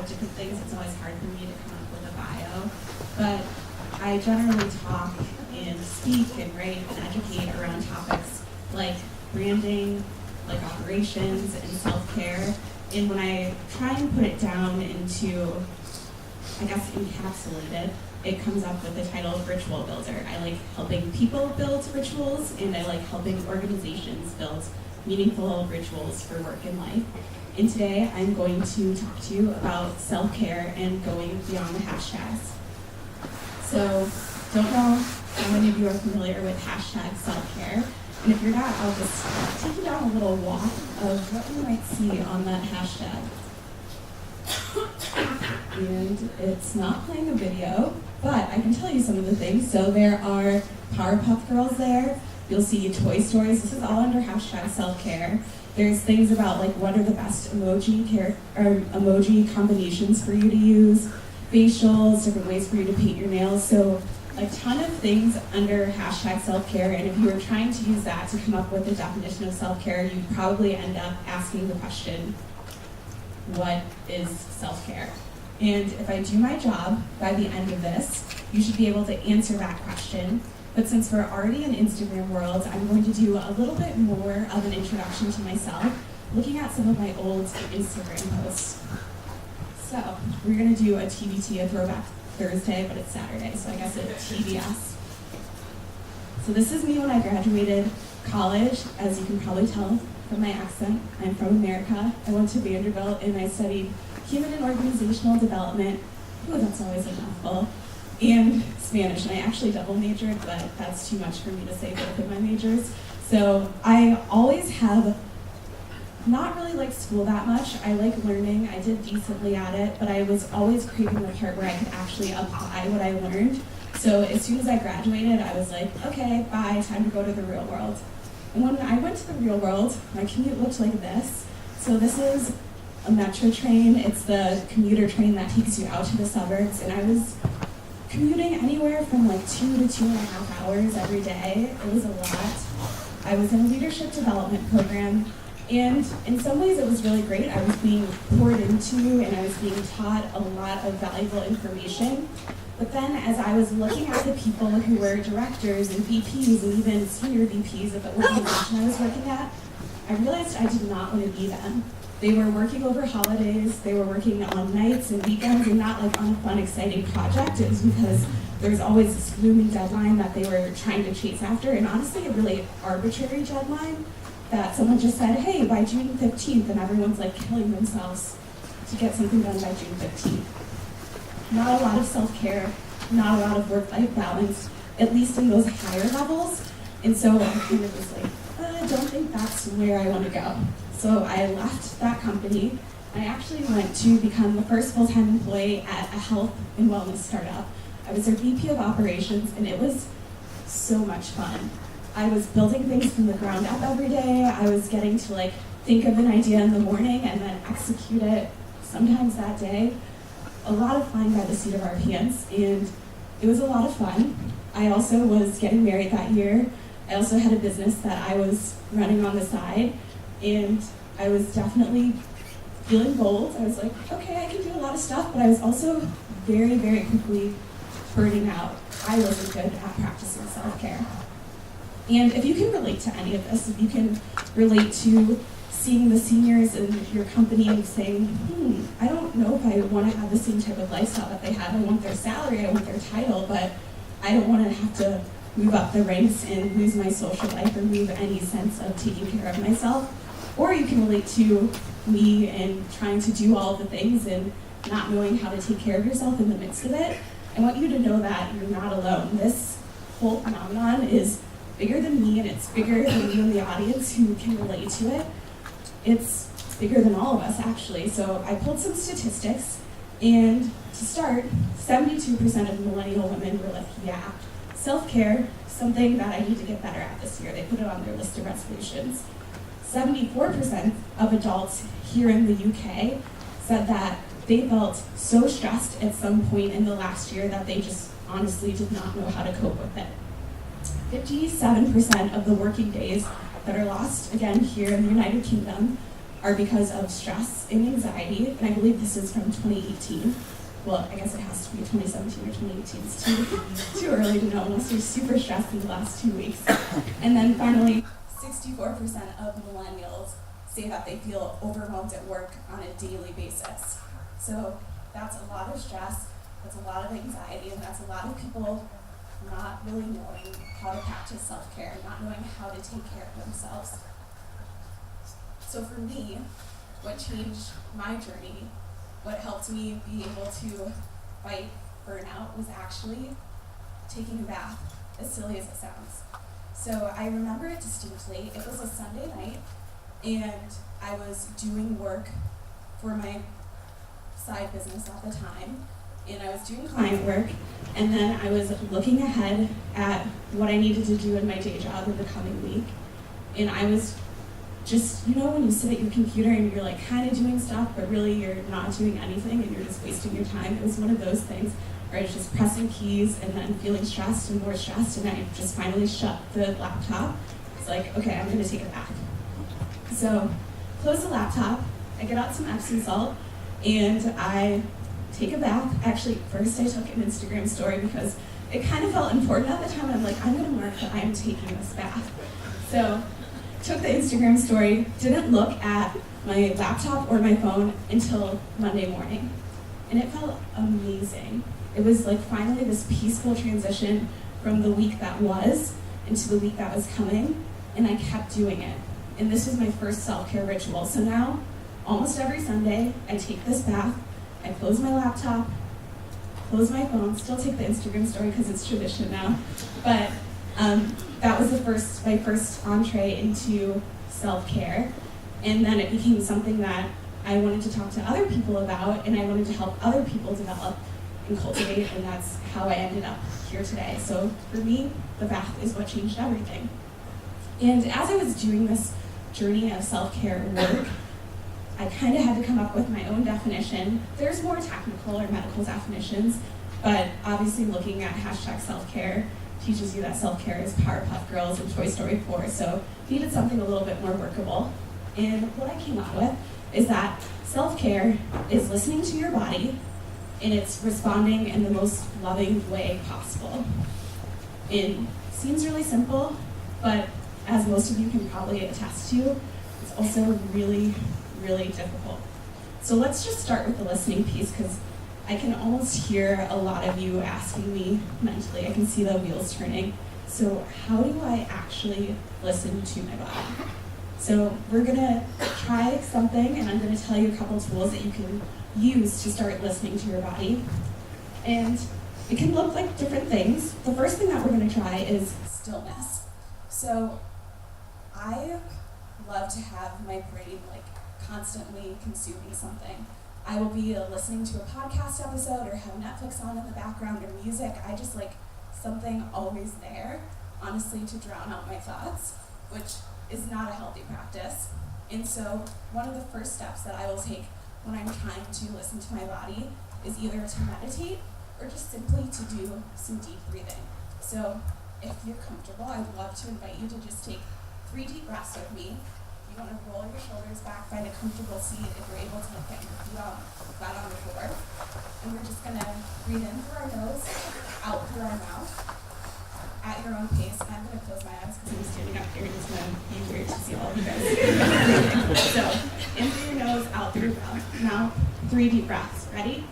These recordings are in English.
of different things. It's always hard for me to come up with a bio, but I generally talk and speak and write and educate around topics like branding, like operations and self-care. And when I try and put it down into, I guess, encapsulated, it comes up with the title of Ritual Builder. I like helping people build rituals, and I like helping organizations build meaningful rituals for work and life. And today I'm going to talk to you about self-care and going beyond the hashtags. So, don't know how many of you are familiar with hashtag self-care. And if you're not, I'll just take you down a little walk of what you might see on that hashtag. And it's not playing a video, but I can tell you some of the things. So there are Powerpuff Girls there. You'll see toy stories. This is all under hashtag self-care. There's things about like what are the best emoji combinations for you to use, facials, different ways for you to paint your nails. So a ton of things under hashtag self-care, and if you were trying to use that to come up with a definition of self-care, you'd probably end up asking the question, what is self-care? And if I do my job by the end of this, you should be able to answer that question. But since we're already in Instagram world, I'm going to do a little bit more of an introduction to myself, looking at some of my old Instagram posts. So we're going to do a TBT, a throwback Thursday, but it's Saturday, so I guess it's TBS. So this is me when I graduated college. As you can probably tell from my accent, I'm from America. I went to Vanderbilt and I studied human and organizational development. Ooh, that's always a mouthful. And Spanish, and I actually double majored, but that's too much for me to say both of my majors. So I always have not really liked school that much. I like learning. I did decently at it, but I was always craving the part where I could actually apply what I learned. So as soon as I graduated, I was like, okay, bye, time to go to the real world. And when I went to the real world, my commute looked like this. So this is a metro train. It's the commuter train that takes you out to the suburbs, and I was commuting anywhere from like 2 to 2.5 hours every day. It was a lot. I was in a leadership development program, and in some ways it was really great. I was being poured into and I was being taught a lot of valuable information. But then as I was looking at the people who were directors and VPs and even senior VPs of the organization I was working at, I realized I did not want to be them. They were working over holidays, they were working on nights and weekends, and not like on a fun, exciting project. It was because there was always this looming deadline that they were trying to chase after, and honestly a really arbitrary deadline that someone just said, hey, by June 15th, and everyone's like killing themselves to get something done by June 15th. Not a lot of self-care, not a lot of work-life balance, at least in those higher levels. And so I kind of was like, I don't think that's where I want to go. So I left that company. I actually went to become the first full-time employee at a health and wellness startup. I was their VP of operations, and it was so much fun. I was building things from the ground up every day. I was getting to like think of an idea in the morning and then execute it sometimes that day. A lot of flying by the seat of our pants, and it was a lot of fun. I also was getting married that year. I also had a business that I was running on the side, and I was definitely feeling bold. I was like, okay, I can do a lot of stuff, but I was also very, very quickly burning out. I wasn't good at practicing self-care. And if you can relate to any of this, if you can relate to seeing the seniors in your company and saying, I don't know if I want to have the same type of lifestyle that they have. I want their salary, I want their title, but I don't want to have to move up the ranks and lose my social life or lose any sense of taking care of myself. Or you can relate to me and trying to do all the things and not knowing how to take care of yourself in the midst of it. I want you to know that you're not alone. This whole phenomenon is bigger than me, and it's bigger than you in the audience who can relate to it. It's bigger than all of us, actually. So I pulled some statistics, and to start, 72% of millennial women were like, yeah, self-care, something that I need to get better at this year. They put it on their list of resolutions. 74% of adults here in the UK said that they felt so stressed at some point in the last year that they just honestly did not know how to cope with it. 57% of the working days that are lost, again, here in the United Kingdom, are because of stress and anxiety, and I believe this is from 2018. Well, I guess it has to be 2017 or 2018. It's too early to know unless you're super stressed in the last 2 weeks. And then finally, 64% of millennials say that they feel overwhelmed at work on a daily basis. So that's a lot of stress, that's a lot of anxiety, and that's a lot of people not really knowing how to practice self-care, not knowing how to take care of themselves. So for me, what changed my journey, what helped me be able to fight burnout was actually taking a bath, as silly as it sounds. So I remember it distinctly. It was a Sunday night, and I was doing work for my side business at the time, and I was doing client work, and then I was looking ahead at what I needed to do in my day job in the coming week, and I was just, when you sit at your computer and you're like kind of doing stuff, but really you're not doing anything and you're just wasting your time. It was one of those things where I was just pressing keys and then feeling stressed and more stressed, and I just finally shut the laptop. It's like, okay, I'm gonna take a bath. So, close the laptop, I get out some Epsom salt, and I take a bath. Actually, first I took an Instagram story because it kind of felt important at the time. I'm like, I'm gonna mark that I'm taking this bath. So, took the Instagram story, didn't look at my laptop or my phone until Monday morning. And it felt amazing. It was like finally this peaceful transition from the week that was into the week that was coming, and I kept doing it. And this was my first self-care ritual. So now, almost every Sunday, I take this bath, I close my laptop, close my phone, still take the Instagram story because it's tradition now, but that was my first entree into self-care, and then it became something that I wanted to talk to other people about, and I wanted to help other people develop and cultivate, and that's how I ended up here today. So for me, the bath is what changed everything. And as I was doing this journey of self-care work, I kind of had to come up with my own definition. There's more technical or medical definitions, but obviously looking at #self-care teaches you that self-care is Powerpuff Girls and Toy Story 4, so needed something a little bit more workable. And what I came up with is that self-care is listening to your body, and it's responding in the most loving way possible. It seems really simple, but as most of you can probably attest to, it's also really, really difficult. So let's just start with the listening piece, because I can almost hear a lot of you asking me mentally. I can see the wheels turning. So how do I actually listen to my body? So we're gonna try something, and I'm gonna tell you a couple tools that you can use to start listening to your body. And it can look like different things. The first thing that we're gonna try is stillness. So I love to have my brain constantly consuming something. I will be listening to a podcast episode or have Netflix on in the background or music. I just like something always there, honestly, to drown out my thoughts, which is not a healthy practice. And so one of the first steps that I will take when I'm trying to listen to my body is either to meditate or just simply to do some deep breathing. So if you're comfortable, I would love to invite you to just take 3 deep breaths with me. You want to roll your shoulders back, find a comfortable seat if you're able to get your feet flat on the floor. And we're just going to breathe in through our nose, out through our mouth, at your own pace. And I'm going to close my eyes because I'm standing up here and it's going to be weird to see all of you guys. So, in through your nose, out through your mouth. Now, 3 deep breaths. Ready?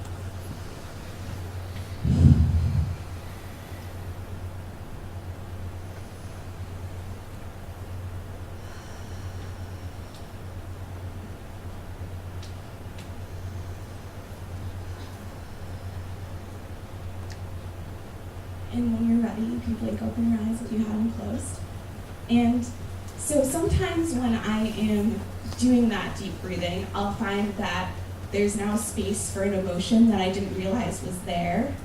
And when you're ready, you can blink open your eyes if you have them closed. And so sometimes when I am doing that deep breathing, I'll find that there's now space for an emotion that I didn't realize was there,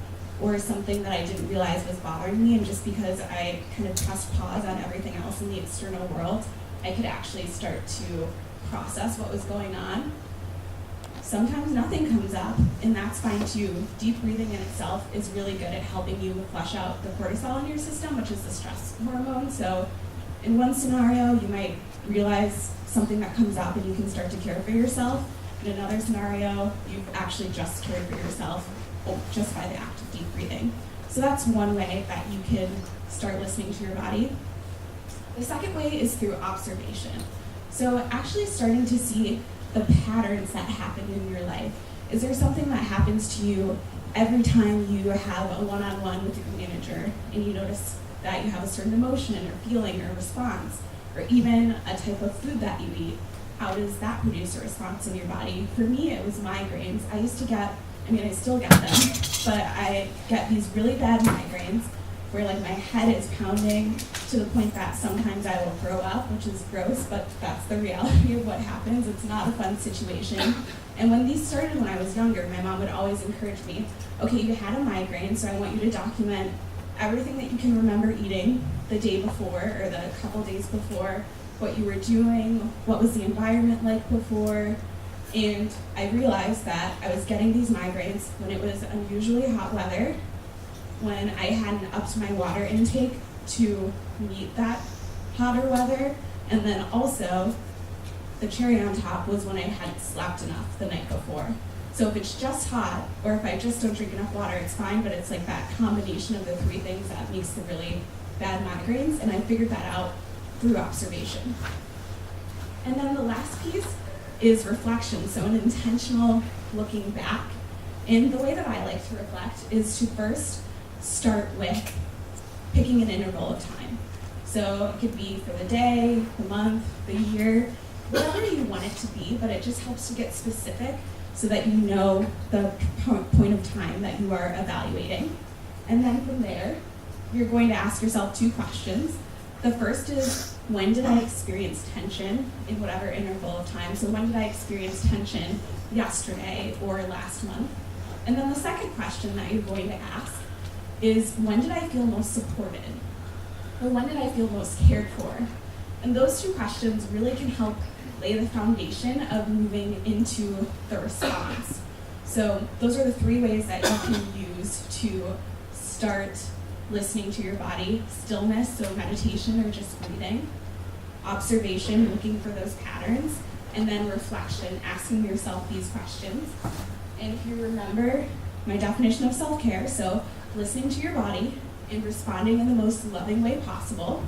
or something that I didn't realize was bothering me, and just because I kind of pressed pause on everything else in the external world, I could actually start to process what was going on. Sometimes nothing comes up, and that's fine too. Deep breathing in itself is really good at helping you flush out the cortisol in your system, which is the stress hormone. So in one scenario, you might realize something that comes up and you can start to care for yourself. In another scenario, you've actually just cared for yourself just by the act of deep breathing. So that's one way that you can start listening to your body. The second way is through observation. So actually starting to see the patterns that happen in your life. Is there something that happens to you every time you have a one-on-one with your manager and you notice that you have a certain emotion or feeling or response, or even a type of food that you eat? How does that produce a response in your body? For me, it was migraines. I used to get, I still get them, but I get these really bad migraines where like my head is pounding to the point that sometimes I will throw up, which is gross, but that's the reality of what happens. It's not a fun situation. And when these started when I was younger, my mom would always encourage me, okay, you had a migraine, so I want you to document everything that you can remember eating the day before or the couple days before, what you were doing, what was the environment like before. And I realized that I was getting these migraines when it was unusually hot weather, when I hadn't upped my water intake to meet that hotter weather, and then also the cherry on top was when I hadn't slept enough the night before. So if it's just hot, or if I just don't drink enough water, it's fine, but it's like that combination of the three things that makes the really bad migraines, and I figured that out through observation. And then the last piece is reflection, so an intentional looking back. And the way that I like to reflect is to first start with picking an interval of time. So it could be for the day, the month, the year, whatever you want it to be, but it just helps to get specific so that you know the point of time that you are evaluating. And then from there, you're going to ask yourself two questions. The first is, when did I experience tension in whatever interval of time? So when did I experience tension yesterday or last month? And then the second question that you're going to ask is, when did I feel most supported? Or when did I feel most cared for? And those two questions really can help lay the foundation of moving into the response. So those are the three ways that you can use to start listening to your body. Stillness, so meditation or just breathing. Observation, looking for those patterns. And then reflection, asking yourself these questions. And if you remember my definition of self-care, so listening to your body and responding in the most loving way possible.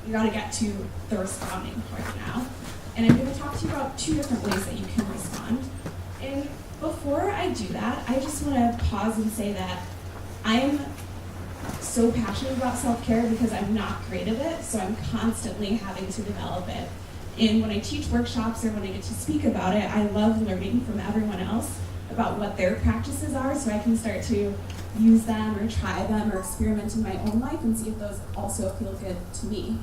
You gotta get to the responding part now. And I'm gonna talk to you about two different ways that you can respond. And before I do that, I just wanna pause and say that I'm so passionate about self-care because I'm not great at it, so I'm constantly having to develop it. And when I teach workshops or when I get to speak about it, I love learning from everyone else about what their practices are so I can start to use them or try them or experiment in my own life and see if those also feel good to me.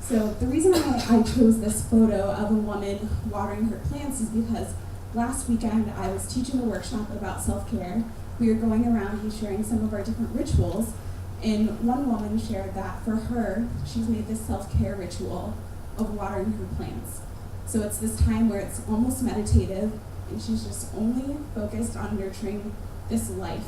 So the reason why I chose this photo of a woman watering her plants is because last weekend I was teaching a workshop about self-care. We were going around and sharing some of our different rituals, and one woman shared that for her, she's made this self-care ritual of watering her plants. So it's this time where it's almost meditative, and she's just only focused on nurturing this life,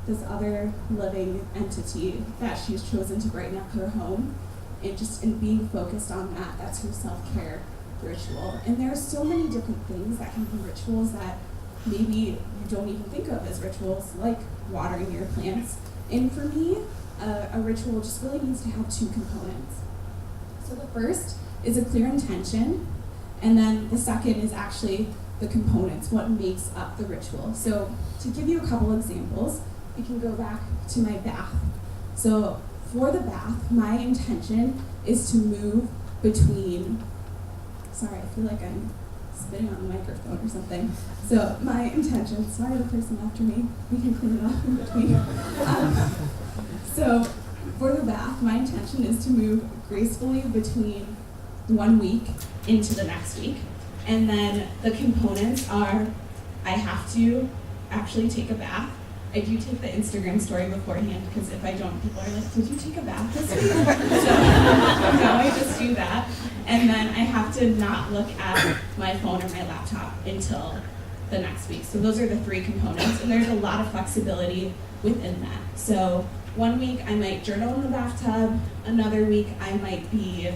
this other living entity that she's chosen to brighten up her home. And just in being focused on that, that's her self-care ritual. And there are so many different things that can be rituals that maybe you don't even think of as rituals, like watering your plants. And for me, a ritual just really needs to have two components. So the first is a clear intention, and then the second is actually the components, what makes up the ritual. So to give you a couple examples, we can go back to my bath. So for the bath, my intention is to move between, sorry, I feel like I'm spitting on the microphone or something. So my intention, sorry the person after me, we can clean it up in between. So for the bath, my intention is to move gracefully between 1 week into the next week. And then the components are, I have to actually take a bath. I do take the Instagram story beforehand, because if I don't, people are like, did you take a bath this week? So no, I just do that. And then I have to not look at my phone or my laptop until the next week. So those are the three components, and there's a lot of flexibility within that. So 1 week I might journal in the bathtub, another week I might be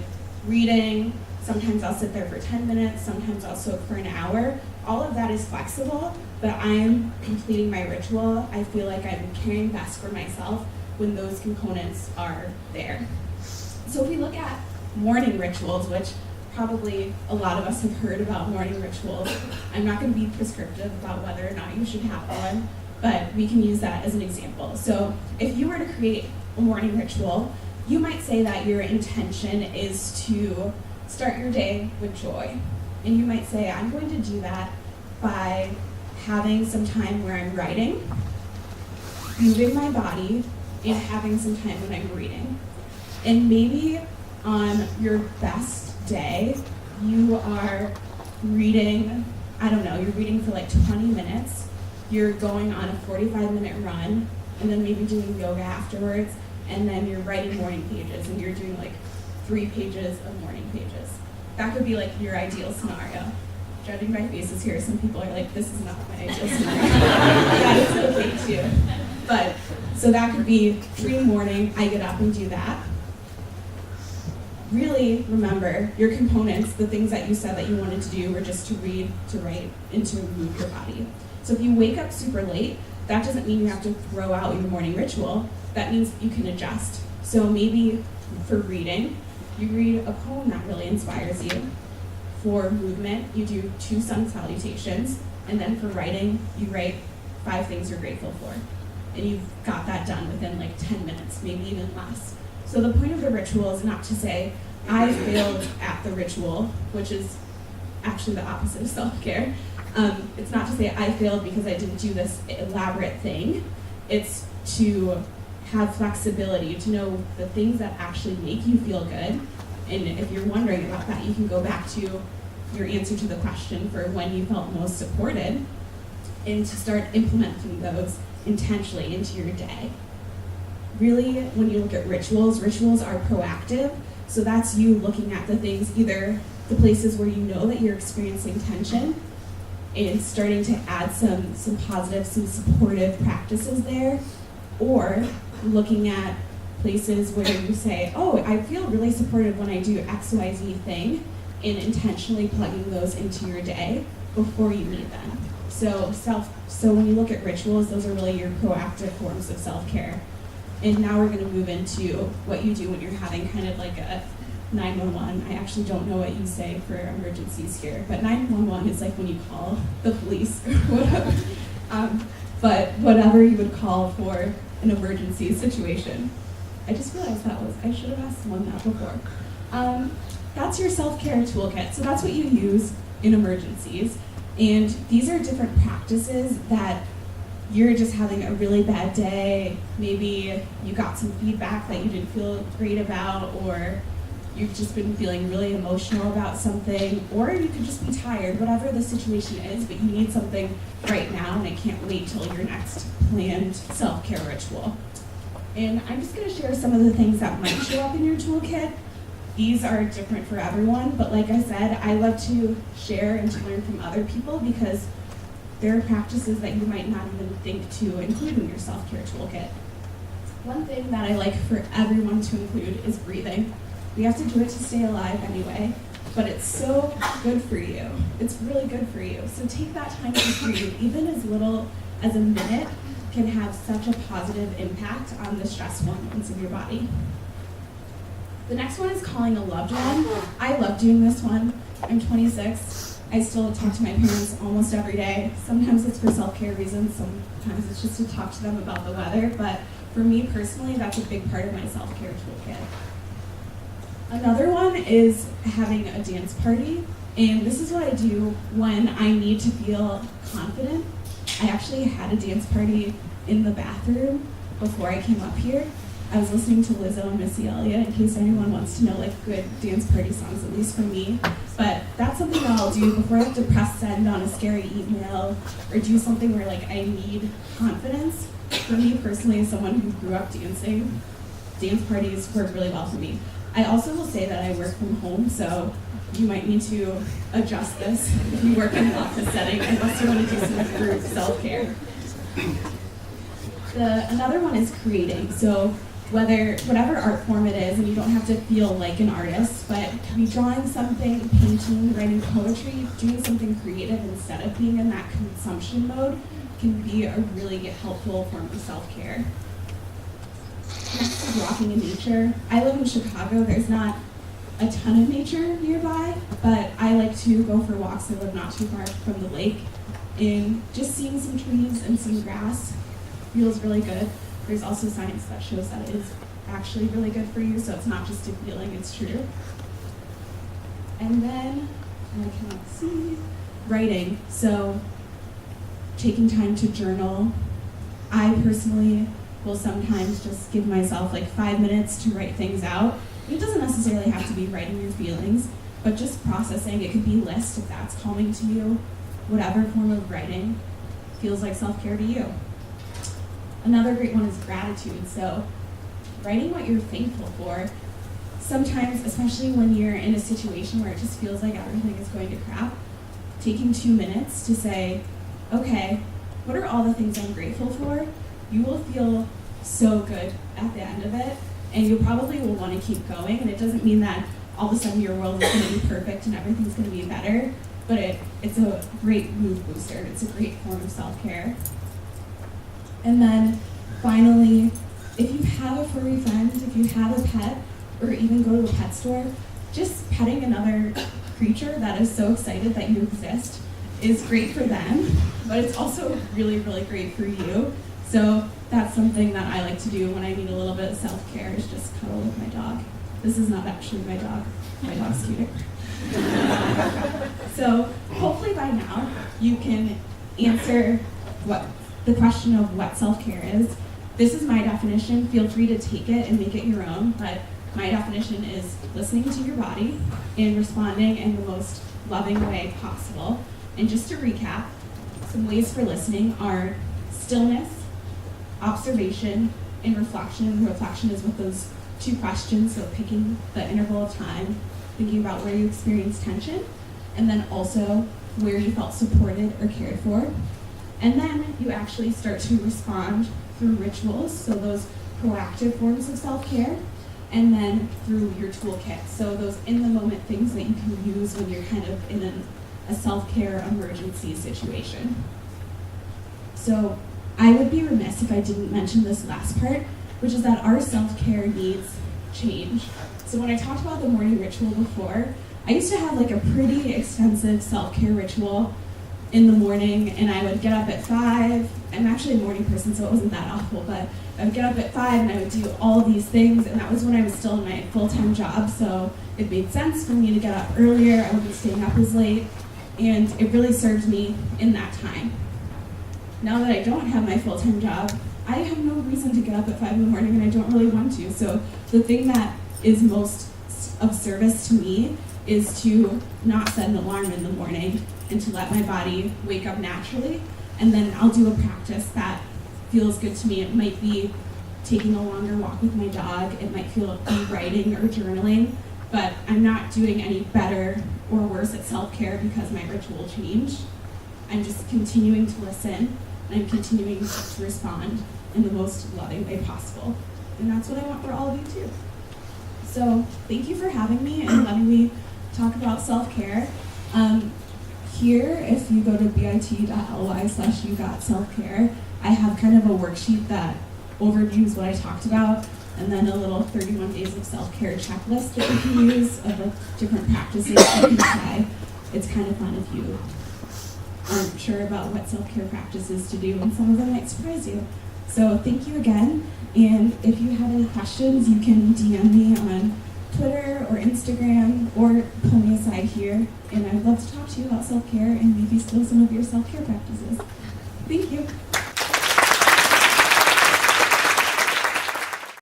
reading, sometimes I'll sit there for 10 minutes, sometimes I'll soak for an hour. All of that is flexible, but I'm completing my ritual. I feel like I'm caring best for myself when those components are there. So if we look at morning rituals, which probably a lot of us have heard about morning rituals, I'm not going to be prescriptive about whether or not you should have one, but we can use that as an example. So if you were to create a morning ritual, you might say that your intention is to start your day with joy. And you might say, I'm going to do that by having some time where I'm writing, moving my body, and having some time when I'm reading. And maybe on your best day, you are reading, I don't know, you're reading for like 20 minutes, you're going on a 45-minute run, and then maybe doing yoga afterwards, and then you're writing morning pages, and you're doing like 3 pages of morning pages. That could be like your ideal scenario. Judging by faces here, some people are like, this is not my ideal scenario. That is okay too. But, so that could be free morning, I get up and do that. Really remember your components, the things that you said that you wanted to do were just to read, to write, and to move your body. So if you wake up super late, that doesn't mean you have to throw out your morning ritual. That means you can adjust. So maybe for reading, you read a poem that really inspires you. For movement, you do 2 sun salutations. And then for writing, you write 5 things you're grateful for. And you've got that done within like 10 minutes, maybe even less. So the point of the ritual is not to say, I failed at the ritual, which is actually the opposite of self-care. It's not to say I failed because I didn't do this elaborate thing. It's to have flexibility, to know the things that actually make you feel good. And if you're wondering about that, you can go back to your answer to the question for when you felt most supported and to start implementing those intentionally into your day. Really, when you look at rituals, rituals are proactive. So that's you looking at the things, either the places where you know that you're experiencing tension and starting to add some positive, some supportive practices there, or looking at places where you say, oh, I feel really supported when I do X, Y, Z thing, and intentionally plugging those into your day before you need them. So when you look at rituals, those are really your proactive forms of self-care. And now we're going to move into what you do when you're having kind of like a 911. I actually don't know what you say for emergencies here, but 911 is like when you call the police or whatever. But whatever you would call for an emergency situation. I just realized I should have asked someone that before. That's your self-care toolkit. So that's what you use in emergencies. And these are different practices that you're just having a really bad day, maybe you got some feedback that you didn't feel great about, or you've just been feeling really emotional about something, or you could just be tired, whatever the situation is, but you need something right now and it can't wait till your next planned self-care ritual. And I'm just gonna share some of the things that might show up in your toolkit. These are different for everyone, but like I said, I love to share and to learn from other people because there are practices that you might not even think to include in your self-care toolkit. One thing that I like for everyone to include is breathing. We have to do it to stay alive anyway, but it's so good for you. It's really good for you. So take that time to breathe. Even as little as a minute can have such a positive impact on the stress hormones of your body. The next one is calling a loved one. I love doing this one. I'm 26. I still talk to my parents almost every day. Sometimes it's for self-care reasons, sometimes it's just to talk to them about the weather, but for me personally, that's a big part of my self-care toolkit. Another one is having a dance party, and this is what I do when I need to feel confident. I actually had a dance party in the bathroom before I came up here. I was listening to Lizzo and Missy Elliott, in case anyone wants to know like good dance party songs, at least for me. But that's something that I'll do before I have to press send on a scary email or do something where like I need confidence. For me personally, as someone who grew up dancing, dance parties work really well for me. I also will say that I work from home, so you might need to adjust this if you work in an office setting, unless you want to do some group self-care. Another one is creating. So whatever art form it is, and you don't have to feel like an artist, but it could be drawing something, painting, writing poetry, doing something creative instead of being in that consumption mode can be a really helpful form of self-care. Next is walking in nature. I live in Chicago. There's not a ton of nature nearby, but I like to go for walks. I live not too far from the lake, and just seeing some trees and some grass feels really good. There's also science that shows that it is actually really good for you, so it's not just a feeling, it's true. And then, I cannot see, writing. So, taking time to journal. I personally will sometimes just give myself like 5 minutes to write things out. It doesn't necessarily have to be writing your feelings, but just processing. It could be lists if that's calming to you. Whatever form of writing feels like self-care to you. Another great one is gratitude. So writing what you're thankful for. Sometimes, especially when you're in a situation where it just feels like everything is going to crap, taking 2 minutes to say, okay, what are all the things I'm grateful for? You will feel so good at the end of it, and you probably will want to keep going. And it doesn't mean that all of a sudden your world is going to be perfect and everything's going to be better, but it's a great mood booster. It's a great form of self-care. And then finally, if you have a furry friend, if you have a pet, or even go to a pet store, just petting another creature that is so excited that you exist is great for them, but it's also really, really great for you. So that's something that I like to do when I need a little bit of self-care, is just cuddle with my dog. This is not actually my dog. My dog's cuter. So hopefully by now you can answer the question of what self-care is. This is my definition. Feel free to take it and make it your own, but my definition is listening to your body and responding in the most loving way possible. And just to recap, some ways for listening are stillness, observation, and reflection. Reflection is with those 2 questions, so picking the interval of time, thinking about where you experienced tension, and then also where you felt supported or cared for. And then you actually start to respond through rituals, so those proactive forms of self-care, and then through your toolkit, so those in-the-moment things that you can use when you're kind of in a self-care emergency situation. So I would be remiss if I didn't mention this last part, which is that our self-care needs change. So when I talked about the morning ritual before, I used to have like a pretty extensive self-care ritual in the morning, and I would get up at 5. I'm actually a morning person, so it wasn't that awful, but I would get up at 5 and I would do all these things, and that was when I was still in my full-time job, so it made sense for me to get up earlier. I wasn't staying up as late, and it really served me in that time. Now that I don't have my full-time job, I have no reason to get up at 5 in the morning, and I don't really want to. So the thing that is most of service to me is to not set an alarm in the morning and to let my body wake up naturally. And then I'll do a practice that feels good to me. It might be taking a longer walk with my dog. It might feel like writing or journaling, but I'm not doing any better or worse at self-care because my ritual changed. I'm just continuing to listen, and I'm continuing to respond in the most loving way possible. And that's what I want for all of you too. So thank you for having me and letting me talk about self-care. Here, if you go to bit.ly/YouGotSelfCare, I have kind of a worksheet that overviews what I talked about, and then a little 31 days of self-care checklist that you can use of like different practices you can try. It's kind of fun if you aren't sure about what self-care practices to do, and some of them might surprise you. So thank you again, and if you have any questions, you can DM me on Twitter or Instagram, or pull me aside here, and I'd love to talk to you about self-care and maybe steal some of your self-care practices. Thank you.